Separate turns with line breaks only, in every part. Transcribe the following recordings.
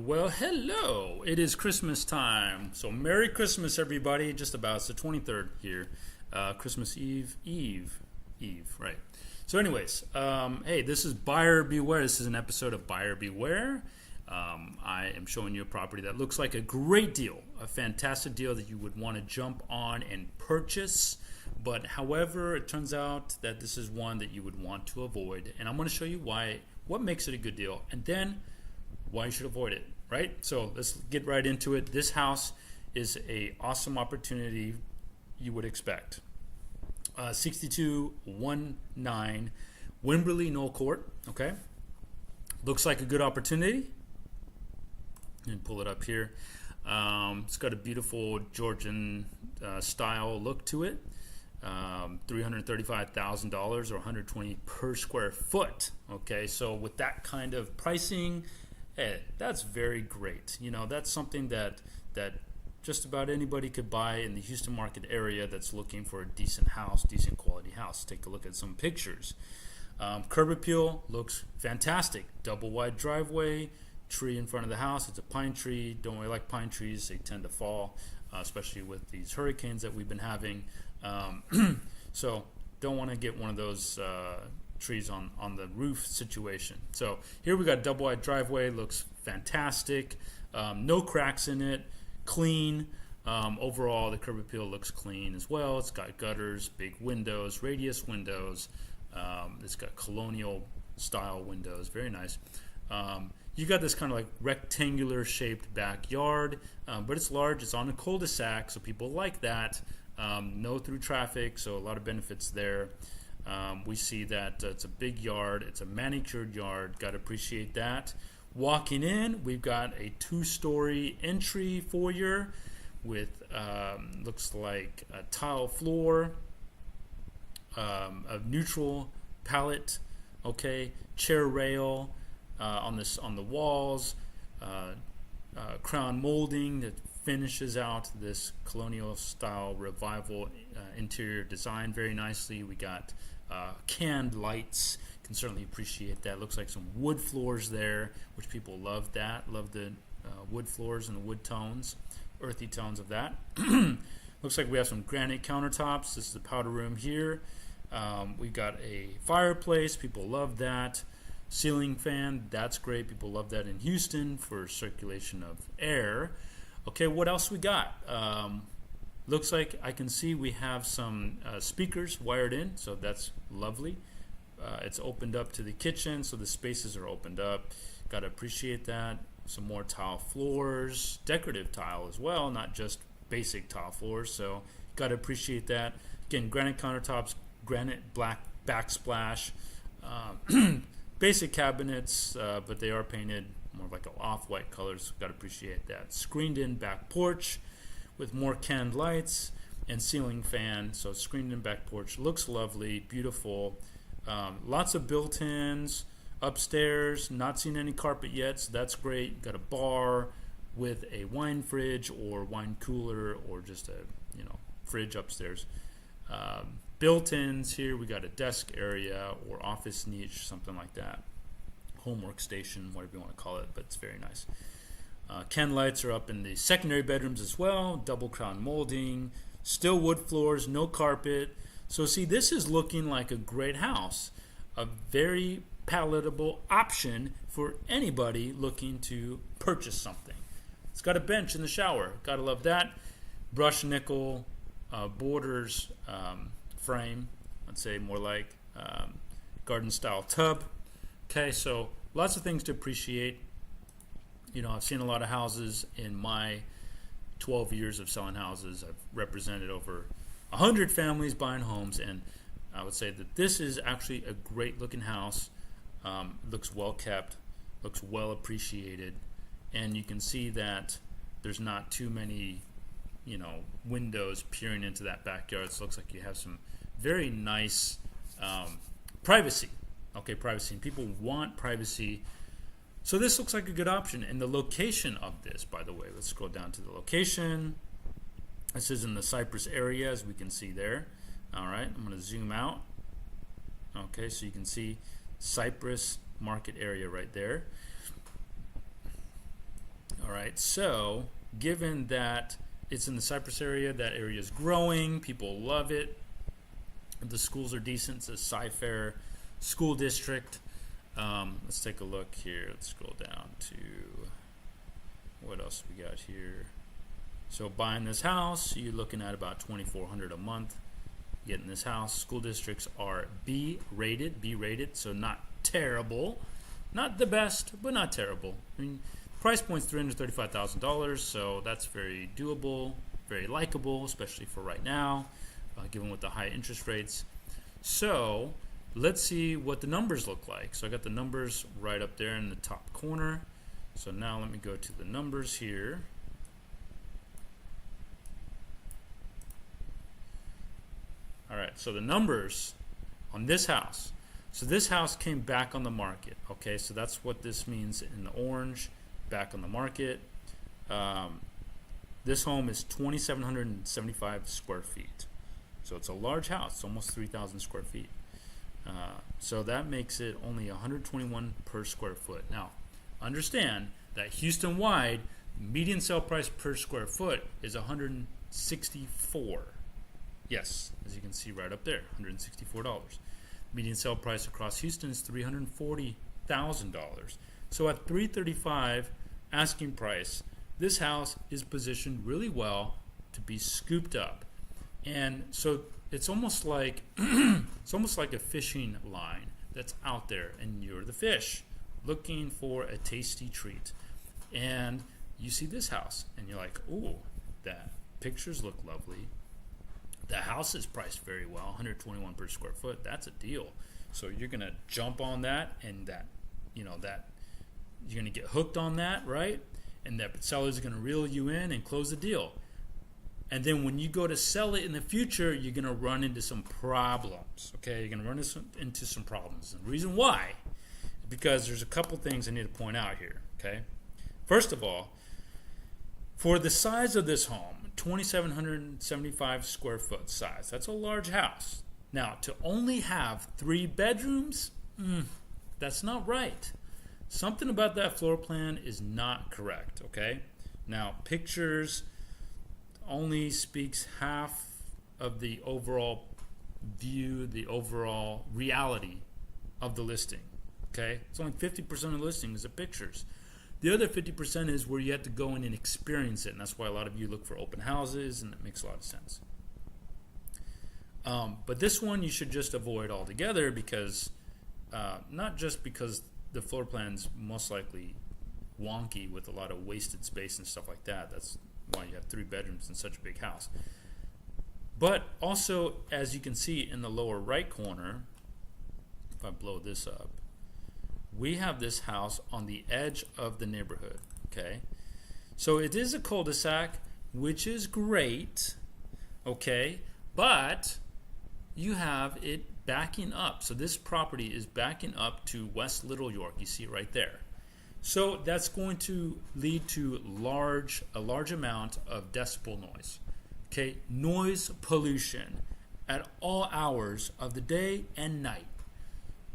Well, hello. It is Christmas time. So Merry Christmas, everybody. Just about. It's the 23rd here. Christmas Eve, right. So anyways, hey, this is Buyer Beware. This is an episode of Buyer Beware. I am showing you a property that looks like a great deal, a fantastic deal that you would want to jump on and purchase. But however, it turns out that this is one that you would want to avoid. And I'm going to show you what makes it a good deal, and then why you should avoid it, right? So let's get right into it. This house is a awesome opportunity you would expect. 6219 Wimberley Knoll Court, okay? Looks like a good opportunity. And pull it up here. It's got a beautiful Georgian style look to it. $335,000 or $120 per square foot. Okay, so with that kind of pricing, hey, that's very great. You know, that's something that just about anybody could buy in the Houston market area that's looking for a decent house, decent quality house. Take a look at some pictures. Curb appeal looks fantastic. Double wide driveway, tree in front of the house. It's a pine tree. Don't really like pine trees. They tend to fall, especially with these hurricanes that we've been having. So don't want to get one of those trees on the roof situation. So here we got double wide driveway. Looks fantastic. No cracks in it. Clean. Overall, the curb appeal looks clean as well. It's got gutters, big windows, radius windows. It's got colonial style windows. Very nice. You got this kind of like rectangular shaped backyard, but it's large. It's on a cul-de-sac, so people like that. No through traffic, so a lot of benefits there. We see that it's a big yard. It's a manicured yard. Got to appreciate that. Walking in, we've got a 2-story entry foyer with looks like a tile floor, a neutral palette, okay, chair rail on the walls, crown molding that finishes out this colonial style revival interior design very nicely. We got canned lights. Can certainly appreciate that. Looks like some wood floors there, which people love that. Love the wood floors and the wood tones, earthy tones of that. Looks like we have some granite countertops. This is the powder room here. We got a fireplace. People love that. Ceiling fan. That's great. People love that in Houston for circulation of air. Okay, what else we got? Looks like I can see we have some speakers wired in, so that's lovely. It's opened up to the kitchen, so the spaces are opened up. Got to appreciate that. Some more tile floors, decorative tile as well, not just basic tile floors, so got to appreciate that. Again, granite countertops, granite black backsplash, basic cabinets, but they are painted more like an off-white colors. Got to appreciate that. Screened in back porch with more canned lights and ceiling fan. So screened in back porch looks lovely, beautiful. Lots of built-ins upstairs. Not seen any carpet yet, so that's great. Got a bar with a wine fridge or wine cooler or just a fridge upstairs. Built-ins here. We got a desk area or office niche, something like that. Homework station, whatever you want to call it, but it's very nice. Can lights are up in the secondary bedrooms as well. Double crown molding, still wood floors, no carpet. So see, this is looking like a great house, a very palatable option for anybody looking to purchase something. It's got a bench in the shower. Gotta love that. Brushed nickel borders frame. I'd say more like garden style tub. Okay, so lots of things to appreciate. You know, I've seen a lot of houses in my 12 years of selling houses. I've represented over 100 families buying homes, and I would say that this is actually a great looking house. Looks well kept, looks well appreciated, and you can see that there's not too many, windows peering into that backyard. So it looks like you have some very nice privacy. Okay, privacy. And people want privacy. So this looks like a good option. And the location of this, by the way, let's scroll down to the location. This is in the Cypress area, as we can see there. All right, I'm going to zoom out. Okay, so you can see Cypress market area right there. All right, so given that it's in the Cypress area, that area is growing, people love it, the schools are decent, it's a Cy-Fair school district. Let's take a look here. Let's scroll down to what else we got here. So buying this house, you're looking at about $2,400 a month. Getting this house. School districts are B rated, so not terrible, not the best, but not terrible. I mean, price point's $335,000, so that's very doable, very likable, especially for right now, given with the high interest rates. So let's see what the numbers look like. So I got the numbers right up there in the top corner. So now let me go to the numbers here. All right, so the numbers on this house. So this house came back on the market. Okay, so that's what this means in the orange, back on the market. This home is 2,775 square feet. So it's a large house. It's almost 3,000 square feet. So that makes it only 121 per square foot. Now, understand that Houston-wide, median sale price per square foot is 164. Yes, as you can see right up there, $164. Median sale price across Houston is $340,000. So at $335 asking price, this house is positioned really well to be scooped up. And so it's almost like a fishing line that's out there, and you're the fish looking for a tasty treat. And you see this house, and you're like, "Ooh, that pictures look lovely. The house is priced very well, 121 per square foot. That's a deal." So you're gonna jump on that, and that you're gonna get hooked on that, right? And that seller's gonna reel you in and close the deal. And then when you go to sell it in the future, you're gonna run into some problems. Okay, you're gonna run into some problems. And the reason why is because there's a couple things I need to point out here. Okay, first of all, for the size of this home, 2,775 square foot size. That's a large house. Now, to only have 3 bedrooms, that's not right. Something about that floor plan is not correct, okay? Now, pictures only speaks half of the overall view, the overall reality of the listing, okay? It's only 50% of the listing is the pictures. The other 50% is where you have to go in and experience it, and that's why a lot of you look for open houses, and it makes a lot of sense. But this one you should just avoid altogether because, not just because the floor plan's most likely wonky with a lot of wasted space and stuff like that. That's why you have 3 bedrooms in such a big house. But also, as you can see in the lower right corner, if I blow this up, we have this house on the edge of the neighborhood, okay? So it is a cul-de-sac, which is great, okay? But you have it backing up. So this property is backing up to West Little York. You see it right there. So that's going to lead to a large amount of decibel noise, okay? Noise pollution at all hours of the day and night.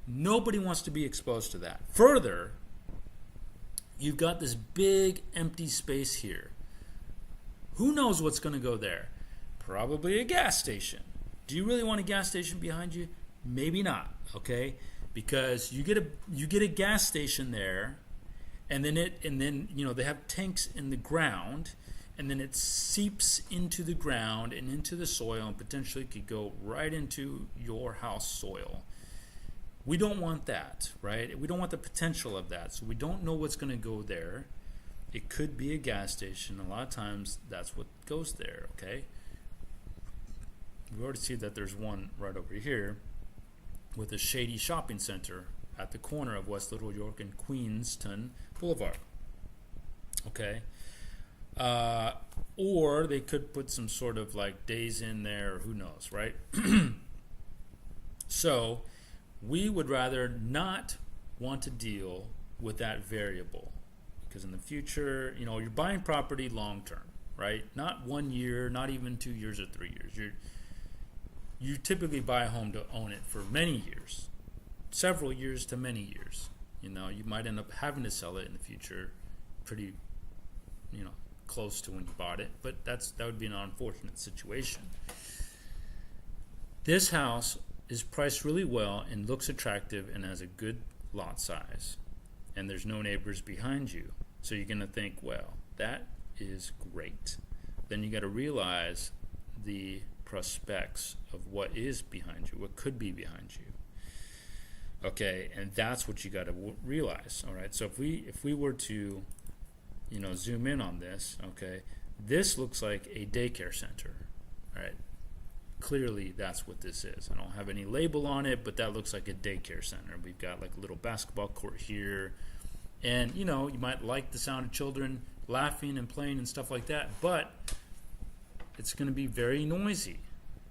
Nobody wants to be exposed to that. Further, you've got this big empty space here. Who knows what's going to go there? Probably a gas station. Do you really want a gas station behind you? Maybe not, okay? Because you get a gas station there, and then they have tanks in the ground, and then it seeps into the ground and into the soil and potentially could go right into your house soil. We don't want that, right? We don't want the potential of that. So we don't know what's going to go there. It could be a gas station. A lot of times that's what goes there, okay? We already see that there's one right over here with a shady shopping center at the corner of West Little York and Queenston Boulevard, okay? Or they could put some sort of like Days Inn there, or who knows, right? So we would rather not want to deal with that variable because in the future, you're buying property long term, right? Not 1 year, not even 2 years or 3 years. You typically buy a home to own it for many years, several years to many years. You might end up having to sell it in the future pretty close to when you bought it, but that would be an unfortunate situation. This house is priced really well and looks attractive and has a good lot size, and there's no neighbors behind you. So you're going to think, well, that is great. Then you got to realize the prospects of what is behind you, what could be behind you. Okay, and that's what you got to realize. All right, so if we were to zoom in on this, okay, this looks like a daycare center. All right, clearly that's what this is. I don't have any label on it, but that looks like a daycare center. We've got like a little basketball court here, and you might like the sound of children laughing and playing and stuff like that, but it's going to be very noisy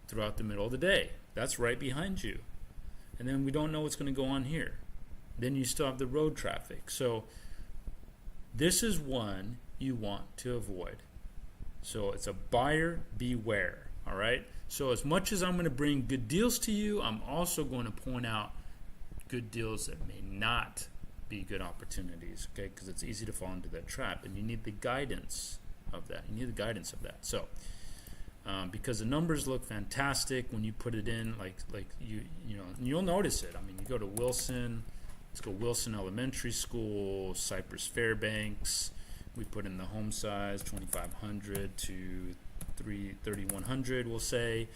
throughout the middle of the day. That's right behind you. And then we don't know what's going to go on here. Then you still have the road traffic. So this is one you want to avoid. So it's a buyer beware. All right. So as much as I'm going to bring good deals to you, I'm also going to point out good deals that may not be good opportunities. Okay, because it's easy to fall into that trap, and you need the guidance of that. So because the numbers look fantastic when you put it in, like you'll notice it. I mean, you go to Wilson. Let's go Wilson Elementary School, Cypress Fairbanks. We put in the home size 2,500 to 3,100, we'll say,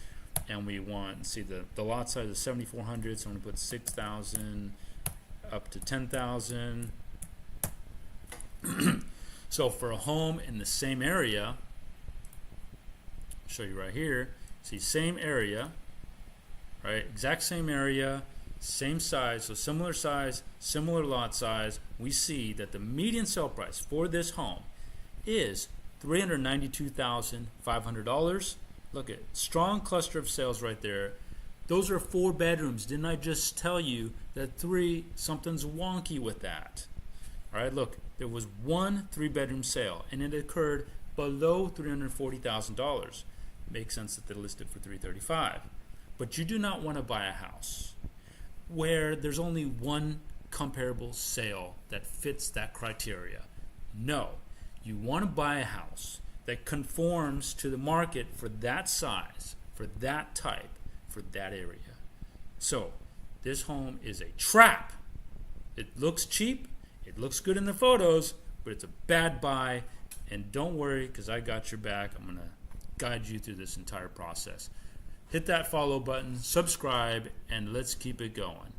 and we want see the lot size is 7,400. So I'm going to put 6,000 up to 10,000. So for a home in the same area, I'll show you right here. See, same area, right? Exact same area, same size, so similar size, similar lot size. We see that the median sale price for this home is $392,500. Look at strong cluster of sales right there. Those are 4 bedrooms. Didn't I just tell you that something's wonky with that? All right, look, there was one 3-bedroom sale, and it occurred below $340,000. Makes sense that they listed for $335,000. But you do not want to buy a house where there's only one comparable sale that fits that criteria. No, you want to buy a house that conforms to the market for that size, for that type, for that area. So this home is a trap. It looks cheap, it looks good in the photos, but it's a bad buy. And don't worry, because I got your back. I'm going to guide you through this entire process. Hit that follow button, subscribe, and let's keep it going.